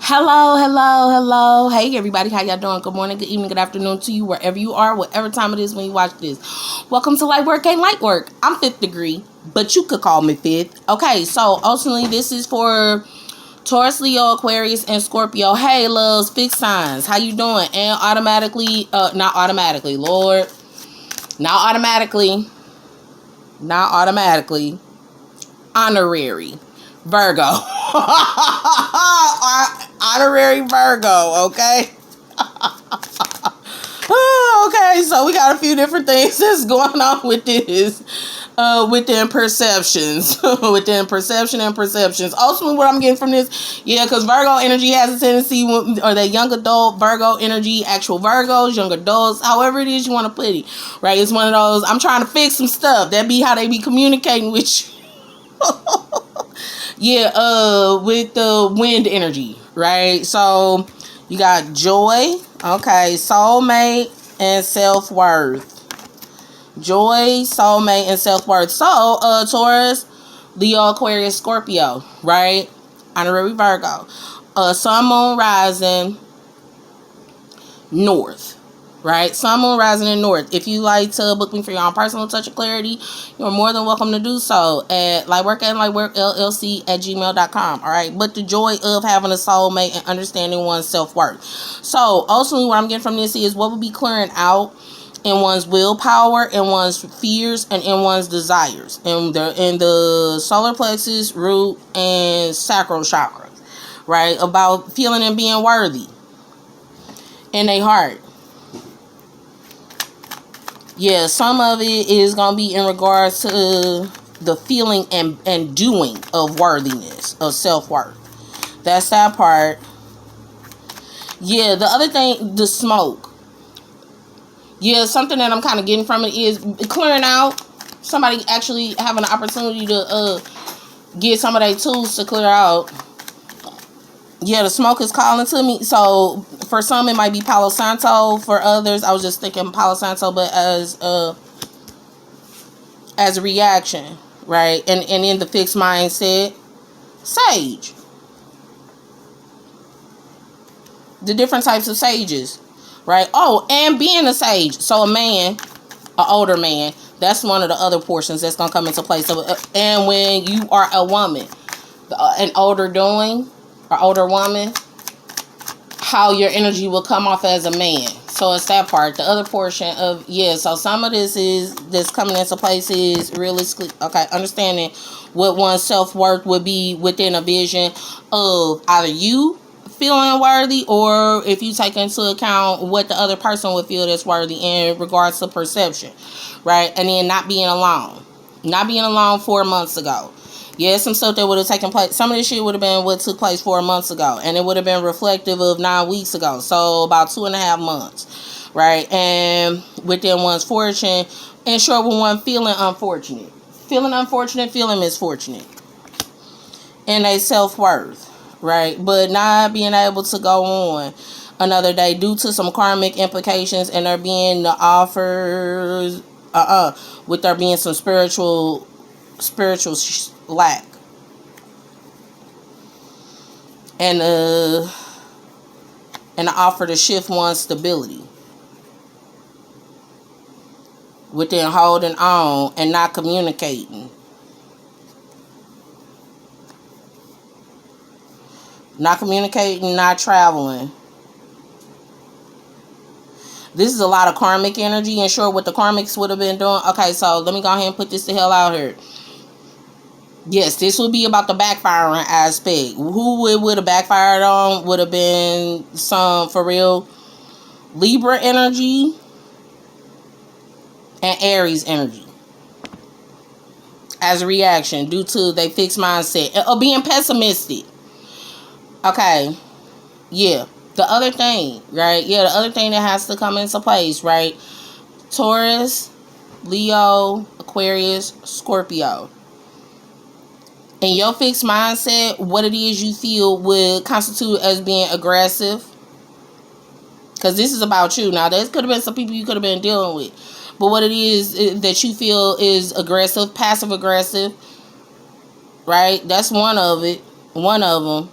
Hello. Hey, everybody. How y'all doing? Good morning, good evening, good afternoon to you, wherever you are, whatever time it is when you watch this. Welcome to Light Work Ain't Light Work. I'm fifth degree, but you could call me fifth. Okay, so ultimately, this is for Taurus, Leo, Aquarius, and Scorpio. Hey, loves, fixed signs. How you doing? And not automatically, Lord. Not automatically. Honorary Virgo. Honorary Virgo, okay? Okay, so we got a few different things that's going on with this. Within perceptions. Within perception and perceptions. Ultimately, what I'm getting from this, because Virgo energy has a tendency, or that young adult Virgo energy, actual Virgos, young adults, however it is you want to put it, right? It's one of those, I'm trying to fix some stuff. That be how they be communicating with you. With the wind energy, right? So you got joy, okay, soulmate, and self-worth. Joy, soulmate, and self-worth. So Taurus, Leo, Aquarius, Scorpio, right? Honorary Virgo. Sun, moon, rising, north. Right? Sun, moon, rising, in north. If you like to book me for your own personal touch of clarity, you're more than welcome to do so at lightworkandlightworkllc@gmail.com. Alright? But the joy of having a soulmate and understanding one's self-worth. So ultimately what I'm getting from this is what would be clearing out in one's willpower, in one's fears, and in one's desires. In the solar plexus, root, and sacral chakras. Right? About feeling and being worthy in their heart. Yeah, some of it is going to be in regards to the feeling and doing of worthiness, of self-worth. That's that part. Yeah, the other thing, the smoke. Yeah, something that I'm kind of getting from it is clearing out. Somebody actually having an opportunity to get some of their tools to clear out. Yeah, the smoke is calling to me. So for some it might be Palo Santo. For others, I was just thinking Palo Santo, but as a reaction, right? And in the fixed mindset, sage. The different types of sages, right? Oh, and being a sage. So a man, an older man, that's one of the other portions that's going to come into place. So, and when you are a woman, an older doing, or older woman, how your energy will come off as a man. So it's that part. The other portion of, so some of this is, that's coming into place is realistically, okay, understanding what one's self-worth would be within a vision of either you feeling worthy, or if you take into account what the other person would feel that's worthy in regards to perception, right? And then not being alone. Not being alone 4 months ago. Yeah, some stuff that would have taken place. Some of this shit would have been what took place 4 months ago. And it would have been reflective of 9 weeks ago. So about 2.5 months. Right? And within one's fortune, and sure, when one feeling unfortunate. Feeling unfortunate, feeling misfortunate. And a self-worth. Right? But not being able to go on another day due to some karmic implications, and there being the offers, with there being some spiritual lack, and an offer to shift one's stability within holding on and not communicating, not traveling. This is a lot of karmic energy, and sure what the karmics would have been doing. Okay, so let me go ahead and put this the hell out here. Yes, this would be about the backfiring aspect. Who it would have backfired on would have been some, for real, Libra energy and Aries energy as a reaction due to their fixed mindset or being pessimistic. Okay, yeah. The other thing, right? Yeah, the other thing that has to come into place, right? Taurus, Leo, Aquarius, Scorpio. In your fixed mindset, what it is you feel would constitute as being aggressive. Because this is about you. Now, there could have been some people you could have been dealing with. But what it is that you feel is aggressive, passive aggressive, right? That's one of it. One of them.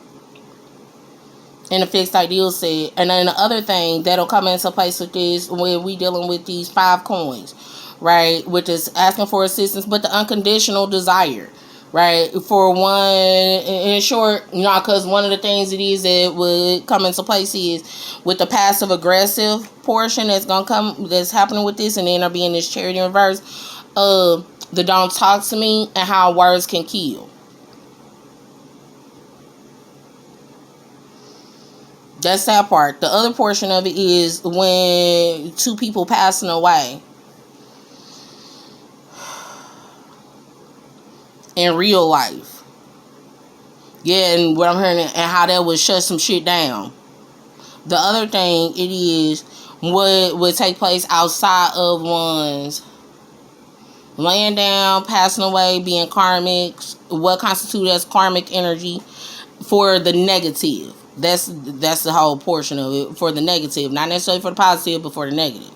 in a fixed ideal set. And then the other thing that'll come into place with this when we dealing with these 5 coins, right, which is asking for assistance, but the unconditional desire, right, for one, in short, because one of the things it is that would come into place is with the passive aggressive portion that's happening with this, and then there being this Chariot in reverse, the don't talk to me and how words can kill. That's that part. The other portion of it is when 2 people passing away in real life. Yeah, and what I'm hearing and how that would shut some shit down. The other thing it is what would take place outside of one's laying down, passing away, being karmic, what constitutes as karmic energy for the negative. That's the whole portion of it, for the negative, not necessarily for the positive, but for the negative,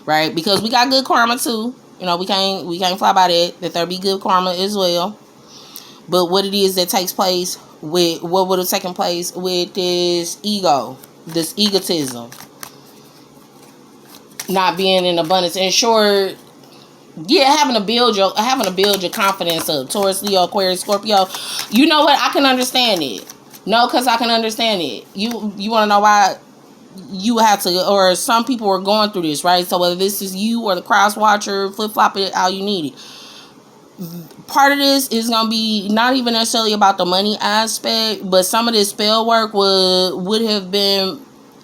right? Because we got good karma too. We can't fly by that there be good karma as well. But what it is that takes place with what would have taken place with this ego, this egotism, not being in abundance, and sure, yeah, having to build your confidence up. Taurus, Leo, Aquarius, Scorpio. You know what? I can understand it. No, because I can understand it. You want to know why you have to, or some people are going through this, right? So whether this is you or the cross watcher, flip flop it how you need it. Part of this is going to be not even necessarily about the money aspect, but some of this spell work would have been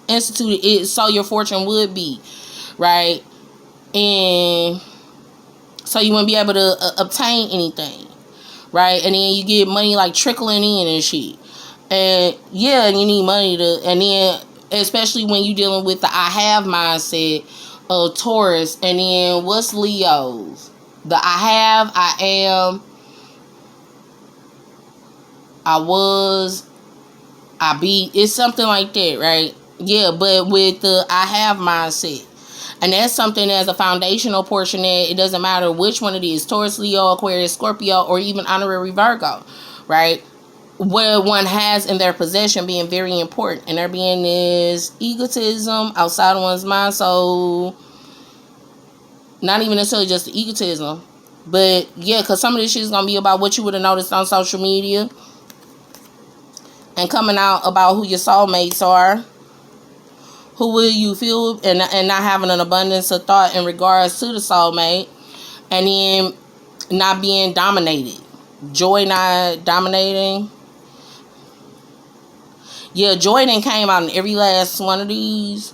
instituted so your fortune would be, right? And so you wouldn't be able to obtain anything, right? And then you get money like trickling in and shit. And yeah, you need money and then especially when you're dealing with the I have mindset of Taurus, and then what's Leo's? The I have, I am, I was, I be. It's something like that, right? Yeah, but with the I have mindset. And that's something as a foundational portion that it doesn't matter which one it is, Taurus, Leo, Aquarius, Scorpio, or even honorary Virgo, right? What one has in their possession being very important. And there being this egotism outside of one's mind. So, not even necessarily just the egotism. But, yeah, because some of this shit is going to be about what you would have noticed on social media. And coming out about who your soulmates are. Who will you feel, and not having an abundance of thought in regards to the soulmate. And then not being dominated. Joy not dominating. Yeah, joy then came out in every last one of these.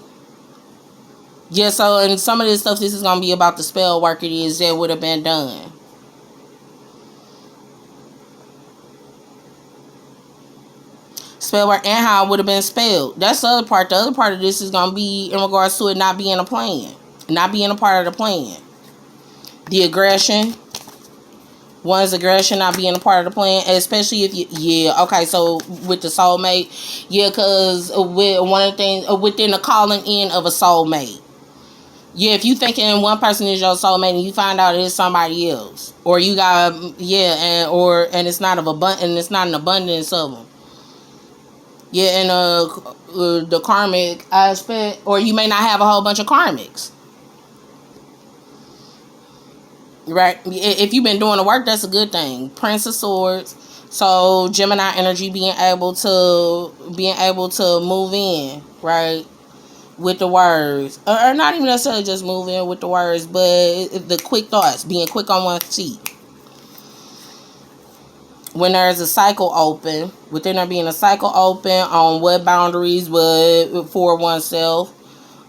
Yeah, so and some of this stuff, this is going to be about the spell work it is that would have been done. Spell work and how it would have been spelled. That's the other part. The other part of this is going to be in regards to it not being a plan. Not being a part of the plan. The aggression. One's aggression not being a part of the plan, especially if you, yeah, okay, so with the soulmate, yeah, because with one of the things, within the calling in of a soulmate, yeah, if you thinking one person is your soulmate and you find out it's somebody else, or you got, yeah, and it's not it's not an abundance of them, yeah, and the karmic aspect, or you may not have a whole bunch of karmics. Right, if you've been doing the work, that's a good thing. Prince of Swords, so Gemini energy being able to move in, right, with the words, or not even necessarily just move in with the words, but the quick thoughts, being quick on one's feet. When there's a cycle open, within there being a cycle open on what boundaries would for oneself,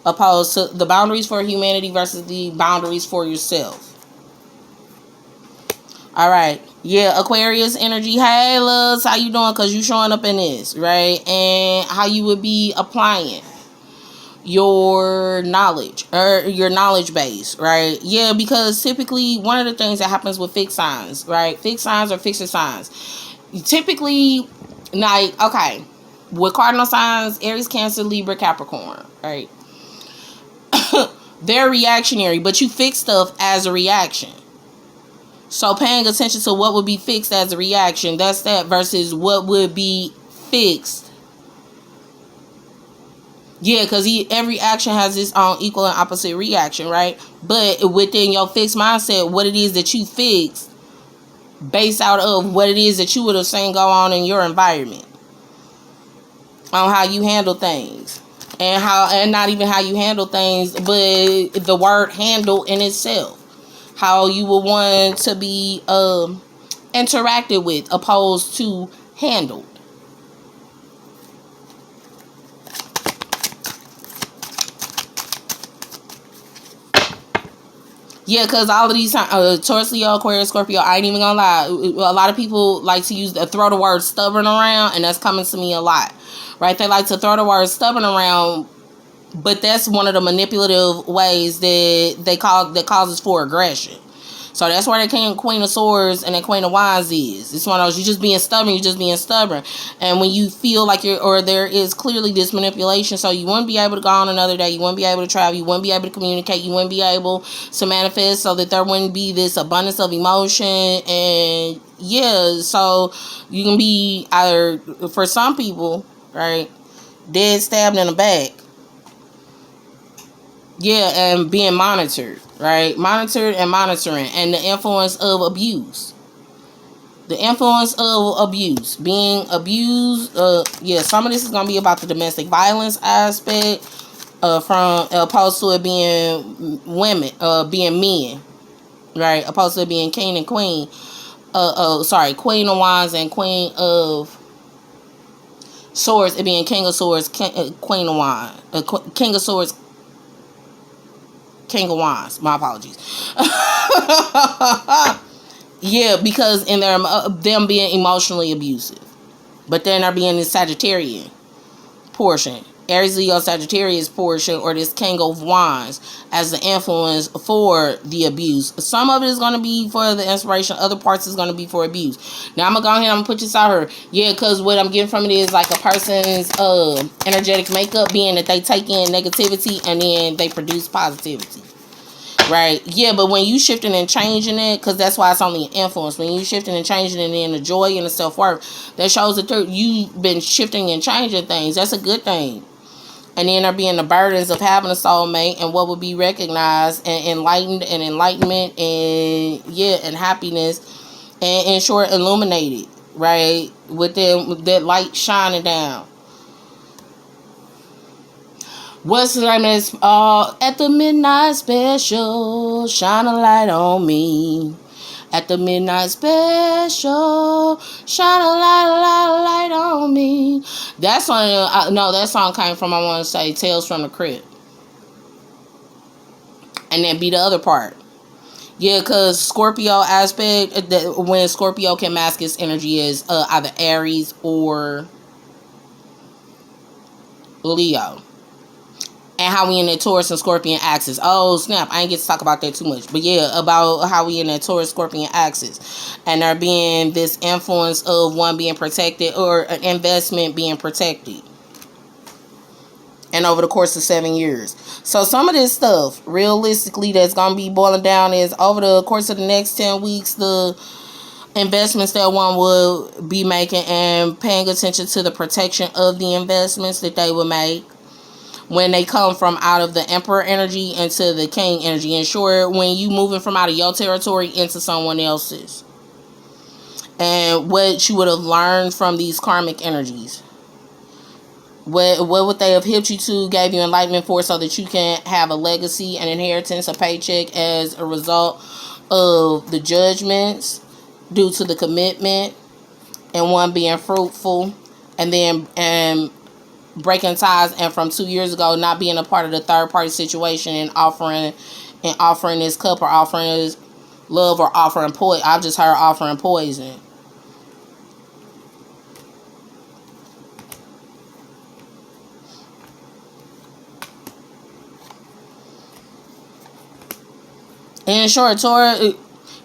opposed to the boundaries for humanity versus the boundaries for yourself. All right, yeah, Aquarius energy. Hey, loves, how you doing? Because you showing up in this, right? And how you would be applying your knowledge or your knowledge base, right? Yeah, because typically one of the things that happens with fixed signs, right? Fixed signs or fixed signs. Typically, like, okay, with cardinal signs, Aries, Cancer, Libra, Capricorn, right? They're reactionary, but you fix stuff as a reaction. So paying attention to what would be fixed as a reaction, that's that, versus what would be fixed Yeah, because every action has its own equal and opposite reaction, right? But within your fixed mindset, what it is that you fix based out of what it is that you would have seen go on in your environment, on how you handle things, and not even how you handle things, but the word handle in itself, how you would want to be interacted with opposed to handled. Yeah, because all of these Taurus, Leo, Aquarius, Scorpio, I ain't even gonna lie. A lot of people like to throw the word stubborn around, and that's coming to me a lot, right? They like to throw the word stubborn around, but that's one of the manipulative ways that causes for aggression. So that's where the Queen of Swords and the Queen of Wands is. It's one of those, you just being stubborn, you just being stubborn. And when you feel like there is clearly this manipulation, so you wouldn't be able to go on another day, you wouldn't be able to travel, you wouldn't be able to communicate, you wouldn't be able to manifest, so that there wouldn't be this abundance of emotion. And yeah, so you can be either, for some people, right, dead, stabbed in the back. Yeah, and being monitored, right? Monitored and monitoring, and the influence of abuse. The influence of abuse, being abused. Yeah, some of this is gonna be about the domestic violence aspect, from opposed to it being women, being men, right? Opposed to it being king and queen. Sorry, Queen of Wands and Queen of Swords. It being King of Swords, Queen of Wands, King of Swords, King of Wands. My apologies. Yeah, because in their them being emotionally abusive, but then they're being this Sagittarian portion, Aries, Leo, Sagittarius portion, or this King of Wands as the influence for the abuse. Some of it is going to be for the inspiration, other parts is going to be for abuse. Now I'm gonna go ahead and I'm gonna put this out here. Yeah, because what I'm getting from it is like a person's energetic makeup being that they take in negativity and then they produce positivity. Right, yeah, but when you shifting and changing it, because that's why it's only an influence. When you shifting and changing it in the joy and the self-worth, that shows that you've been shifting and changing things. That's a good thing. And then there being the burdens of having a soulmate and what would be recognized and enlightened and enlightenment and yeah, and happiness, and in short, illuminated, right, with that light shining down. What's the name is at the midnight special, shine a light on me. At the midnight special, shine a light on me. That song, no, that song came from, I want to say, Tales from the Crypt. And then be the other part. Yeah, because Scorpio aspect, when Scorpio can mask its energy is either Aries or Leo. And how we in that Taurus and Scorpion axis. Oh, snap. I ain't get to talk about that too much. But yeah, about how we in that Taurus Scorpion axis. And there being this influence of one being protected or an investment being protected. And over the course of 7 years. So some of this stuff, realistically, that's going to be boiling down is over the course of the next 10 weeks, the investments that one will be making and paying attention to the protection of the investments that they will make. When they come from out of the Emperor energy into the King energy. And sure, when you moving from out of your territory into someone else's. And what you would have learned from these karmic energies. What would they have helped you to, gave you enlightenment for, so that you can have a legacy, an inheritance, a paycheck as a result of the judgments due to the commitment and one being fruitful. And then breaking ties, and from 2 years ago not being a part of the third party situation and offering this cup or offering this love or offering poison. I've just heard offering poison. In short, Taurus,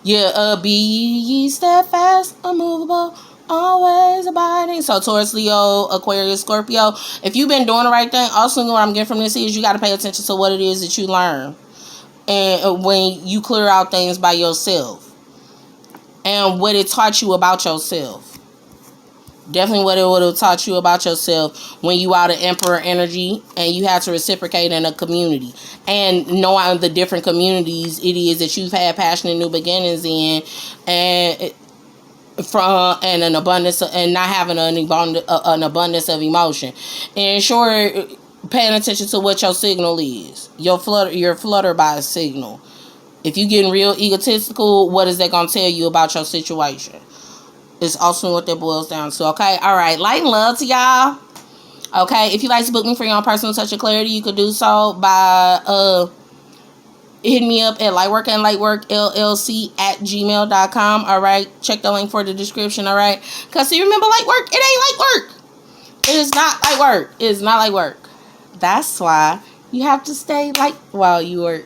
yeah, be ye steadfast, unmovable, always abiding. So Taurus, Leo, Aquarius, Scorpio. If you've been doing the right thing, also what I'm getting from this is you got to pay attention to what it is that you learn. And when you clear out things by yourself. And what it taught you about yourself. Definitely what it would have taught you about yourself when you out of Emperor energy and you have to reciprocate in a community. And knowing the different communities it is that you've had passionate new beginnings in, and from and an abundance of, and not having an abundance of emotion. And sure, paying attention to what your signal is. Your flutter by signal. If you getting real egotistical, what is that gonna tell you about your situation? It's also what that boils down to. Okay, all right. Light and love to y'all. Okay, if you'd like to book me for your own personal touch of clarity, you could do so by hitting me up at lightworkandlightworkllc@gmail.com. All right, check the link for the description. All right, because see, remember, light work, it ain't like work. It is not like work. It is not like work. That's why you have to stay light while you work.